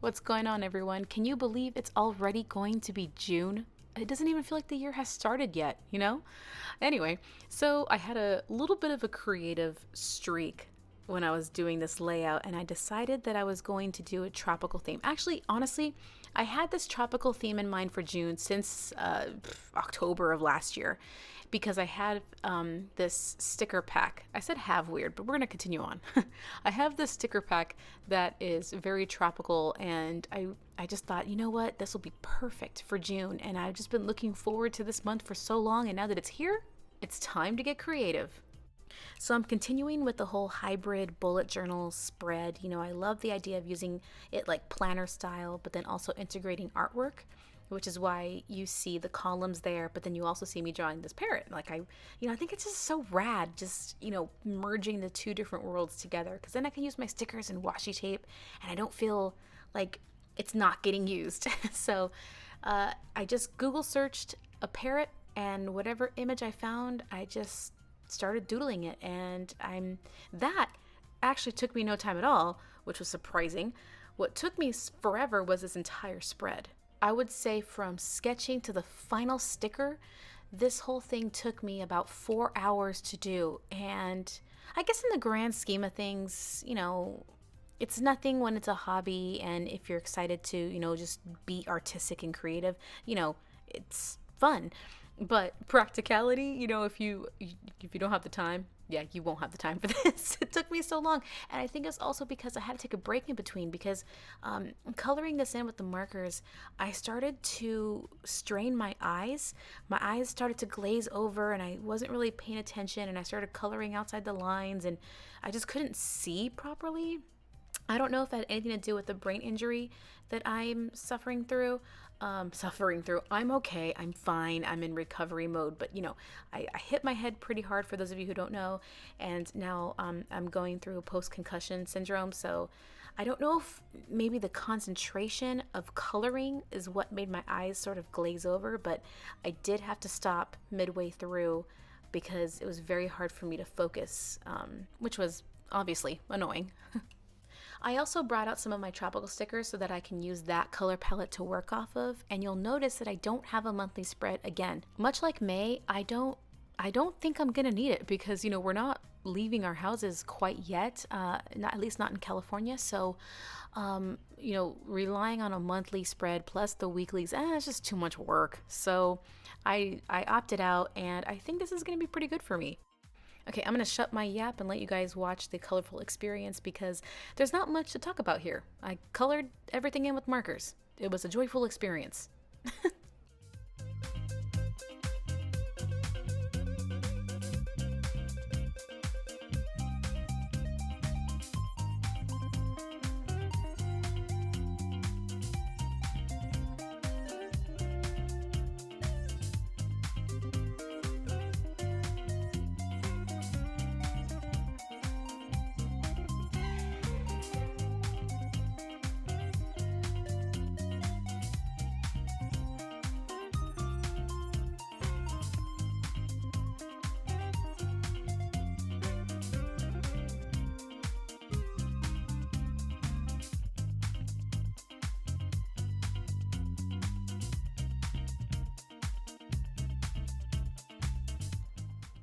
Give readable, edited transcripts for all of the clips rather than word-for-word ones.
What's going on, everyone? Can you believe it's already going to be June? It doesn't even feel like the year has started yet, you know? Anyway, so I had a little bit of a creative streak when I was doing this layout, and I decided that I was going to do a tropical theme. Actually, honestly, I had this tropical theme in mind for June since October of last year, because I had this sticker pack. I said have weird, but we're going to continue on. I have this sticker pack that is very tropical, and I just thought, you know what, this will be perfect for June, and I've just been looking forward to this month for so long, and now that it's here, it's time to get creative. So I'm continuing with the whole hybrid bullet journal spread. You know, I love the idea of using it like planner style, but then also integrating artwork, which is why you see the columns there, but then you also see me drawing this parrot. Like I think it's just so rad, just, merging the two different worlds together, because then I can use my stickers and washi tape, and I don't feel like it's not getting used. So I just Google searched a parrot, and whatever image I found, I just started doodling it, and that actually took me no time at all, which was surprising. What took me forever was this entire spread. I would say from sketching to the final sticker, this whole thing took me about 4 hours to do, and I guess in the grand scheme of things, it's nothing when it's a hobby, and if you're excited to, just be artistic and creative, it's fun. But practicality, if you don't have the time, yeah, you won't have the time for this. It took me so long. And I think it's also because I had to take a break in between, because coloring this in with the markers, I started to strain my eyes. My eyes started to glaze over, and I wasn't really paying attention, and I started coloring outside the lines, and I just couldn't see properly. I don't know if that had anything to do with the brain injury that I'm suffering through. I'm okay. I'm fine. I'm in recovery mode. But, I hit my head pretty hard, for those of you who don't know. And now I'm going through post-concussion syndrome. So I don't know if maybe the concentration of coloring is what made my eyes sort of glaze over. But I did have to stop midway through because it was very hard for me to focus, which was obviously annoying. I also brought out some of my tropical stickers so that I can use that color palette to work off of, and you'll notice that I don't have a monthly spread again. Much like May, I don't think I'm gonna need it, because we're not leaving our houses quite yet, at least not in California. So relying on a monthly spread plus the weeklies, it's just too much work. So I opted out, and I think this is gonna be pretty good for me. Okay, I'm going to shut my yap and let you guys watch the colorful experience, because there's not much to talk about here. I colored everything in with markers. It was a joyful experience.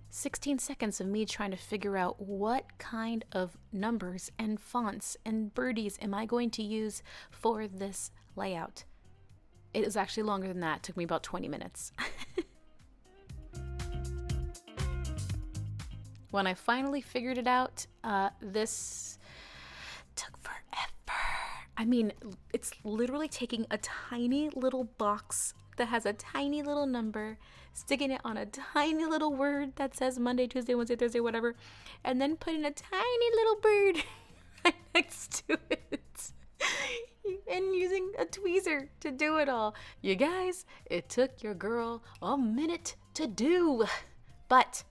16 seconds of me trying to figure out what kind of numbers and fonts and birdies am I going to use for this layout. It was actually longer than that. It took me about 20 minutes. When I finally figured it out, this took forever. I mean, it's literally taking a tiny little box that has a tiny little number, sticking it on a tiny little word that says Monday, Tuesday, Wednesday, Thursday, whatever, and then putting a tiny little bird right next to it, and using a tweezer to do it all. You guys, it took your girl a minute to do, but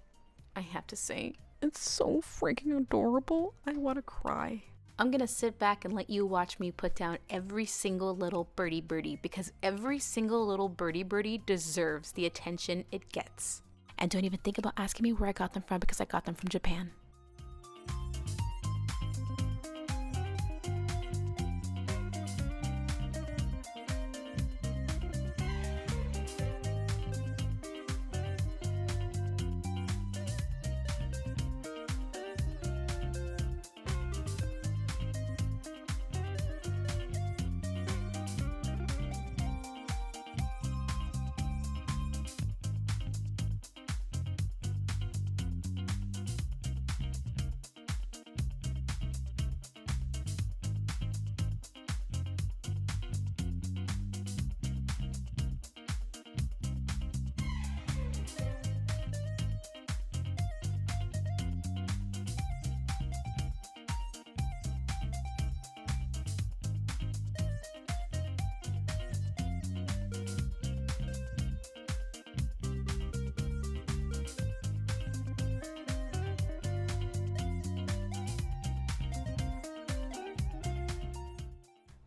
I have to say, it's so freaking adorable. I want to cry. I'm going to sit back and let you watch me put down every single little birdie, because every single little birdie deserves the attention it gets. And don't even think about asking me where I got them from, because I got them from Japan.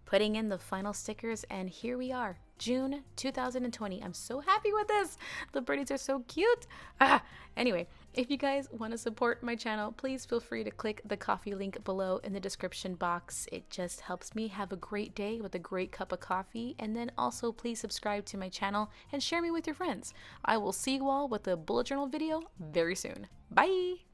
putting in the final stickers, and here we are, June 2020. I'm so happy with this. The birdies are so cute. Anyway, if you guys want to support my channel, please feel free to click the coffee link below in the description box. It just helps me have a great day with a great cup of coffee. And then also please subscribe to my channel and share me with your friends. I will see you all with a bullet journal video very soon. Bye!